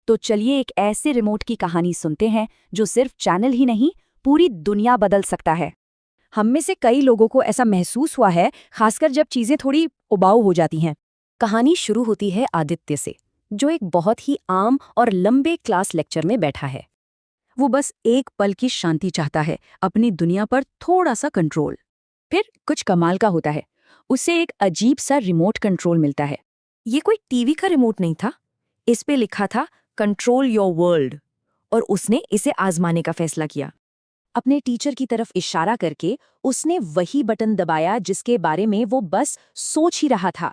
तो चलिए एक ऐसे रिमोट की कहानी सुनते हैं जो सिर्फ चैनल ही नहीं, पूरी दुनिया बदल सकता है। हम में से कई लोगों को ऐसा महसूस हुआ है, खासकर जब चीजें थोड़ी उबाऊ हो जाती हैं। कहानी शुरू होती है आदित्य से, जो एक बहुत ही आम और लंबे क्लास लेक्चर में बैठा है। वो बस एक पल की शांति चाहता है, अपनी दुनिया पर थोड़ा सा कंट्रोल। फिर कुछ कमाल का होता है, उसे एक अजीब सा रिमोट कंट्रोल मिलता है। ये कोई टीवी का रिमोट नहीं था, इस पे लिखा था कंट्रोल योर वर्ल्ड, और उसने इसे आजमाने का फैसला किया। अपने टीचर की तरफ इशारा करके उसने वही बटन दबाया जिसके बारे में वो बस सोच ही रहा था,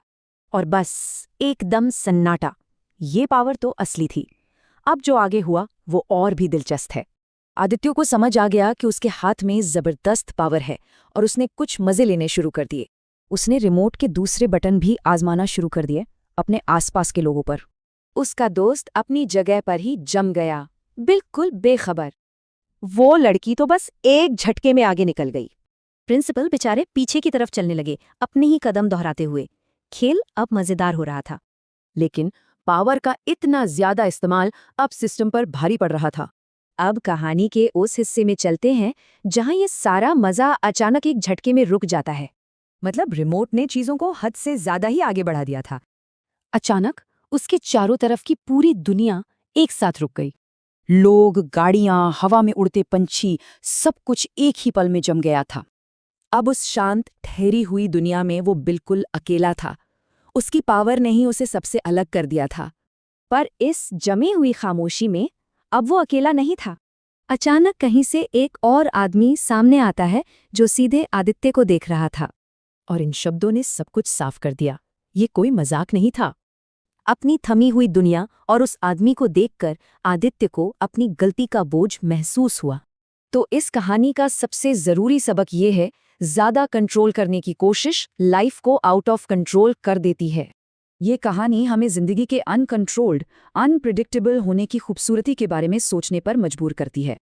और बस एकदम सन्नाटा। ये पावर तो असली थी। अब जो आगे हुआ वो और भी दिलचस्प है। आदित्य को समझ आ गया कि उसके हाथ में जबरदस्त पावर है, और उसने कुछ मजे लेने शुरू कर दिए। उसने रिमोट के दूसरे बटन भी आजमाना शुरू कर दिए, अपने आसपास के लोगों पर। उसका दोस्त अपनी जगह पर ही जम गया, बिल्कुल बेखबर। वो लड़की तो बस एक झटके में आगे निकल गई। प्रिंसिपल बेचारे पीछे की तरफ चलने लगे, अपने ही कदम दोहराते हुए। खेल अब मजेदार हो रहा था, लेकिन पावर का इतना ज्यादा इस्तेमाल अब सिस्टम पर भारी पड़ रहा था। अब कहानी के उस हिस्से में चलते हैं जहां ये सारा मजा अचानक एक झटके में रुक जाता है। मतलब रिमोट ने चीजों को हद से ज्यादा ही आगे बढ़ा दिया था। अचानक उसके चारों तरफ की पूरी दुनिया एक साथ रुक गई। लोग, गाड़ियां, हवा में उड़ते पंछी, सब कुछ एक ही पल में जम गया था। अब उस शांत ठहरी हुई दुनिया में वो बिल्कुल अकेला था। उसकी पावर ने ही उसे सबसे अलग कर दिया था। पर इस जमी हुई खामोशी में अब वो अकेला नहीं था। अचानक कहीं से एक और आदमी सामने आता है, जो सीधे आदित्य को देख रहा था। और इन शब्दों ने सब कुछ साफ कर दिया। ये कोई मजाक नहीं था। अपनी थमी हुई दुनिया और उस आदमी को देखकर आदित्य को अपनी गलती का बोझ महसूस हुआ। तो इस कहानी का सबसे जरूरी सबक ये है, ज्यादा कंट्रोल करने की कोशिश लाइफ को आउट ऑफ कंट्रोल कर देती है। ये कहानी हमें जिंदगी के अनकंट्रोल्ड, अनप्रिडिक्टेबल होने की खूबसूरती के बारे में सोचने पर मजबूर करती है।